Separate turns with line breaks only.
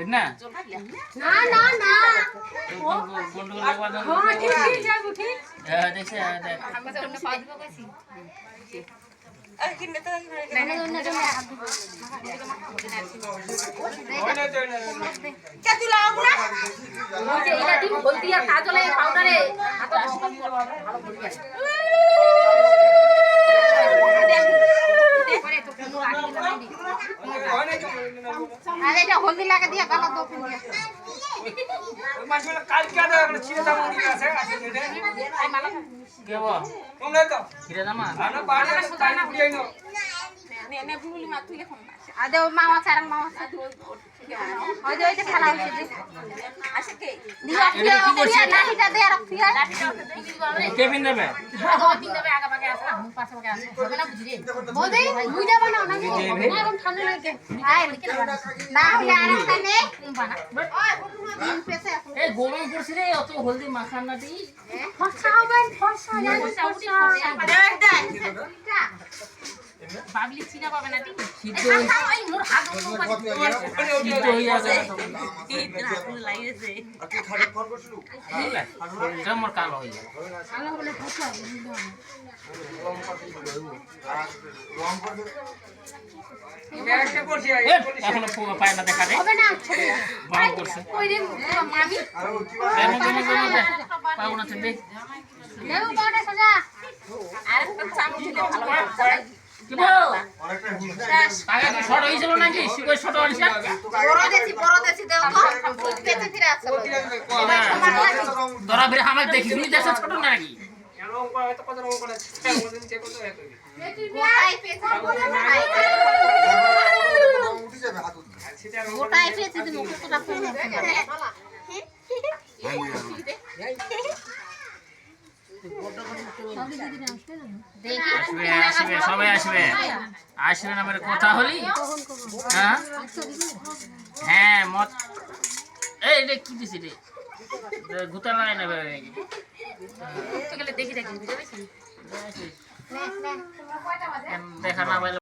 না
না না না
গন্ডগোল লাগবার জন্য
হ্যাঁ ঠিক ঠিক যাবো ঠিক
দেখছে দেখ
আমরা তো অন্য পাঁচ দিবো কইছি আর কিনে তো কে তুই লাগাবো না
ওই যে এটা দিন হলদি আর কাজলে পাউডারে হাতে ভালো হলদি আছে আরে এটা হলদি লাগা দিয়া গালা দো পিন দিয়া
মাসগুলো কালকে আদা ছিঁড়ে দাম নিয়ে আসে
আই মালা
কে বল
তোমরা তো
ফিরে জামা
আনা বাড়ি কাল পুড়িয়ে নাও
নে বুলুলি মা তুই এখন
আদে মামা ছাড়াং মামা ওই যে খেলা হইছে
আসে কে
দিয়া দিয়া দিয়া লাঠিটা দে আর ফিয়া
কে পিন দেবে
আদো পিন দেবে আগা ভাগে আসা মুখ পাশে ভাগে আসা হবে না বুঝি রে বৌদি মুইডা বানাও না এখন ঠান্ডা লাগে আয় না হলে আরেকটা নে বানা তিন পেছে
এই গরম পড়ছে রে অত হলদি মাখান না দি
ফসা হবে ফসা ফসা
দেখ দেখ
বাবলি চিনা পাবে না ঠিক
সিদ্ধ
এই মোর হাত
সিদ্ধ হইয়া যায়
এই না ফুল লাইছে
এটা মোর কালো হইয়া
আলো বলে ফসা
একটা করছি
এখনো পায় না দেখা দে
হবে না
গরম করছে
কই রে মামি
পাবো না দেখ
দেও বাটা সাজা
আর একটা চামচ দিলে ভালো
কি বল আগে কি শর্ট হইছিল নাকি শিকই শর্ট হইছে
বড় দেশি দেও তো পেতে ফিরে আছে
ধরা বেরে আমাকে দেখিস নি দেশ ছোট নাকি
এরকম করে তো কত রকম করে ওদিন চেক করতে হয়
গোটাই পেছে বলে না গোটাই পেছে তুমি কতটা ফুল
আসবে আসবে সবাই আসবে আসবে না মেরে কথা হলি হ্যাঁ হ্যাঁ মত এই রে কি দিছি রে গুতা নাই না
তো গেলে দেখি দেখি বুঝতে পারছিস
দেখা না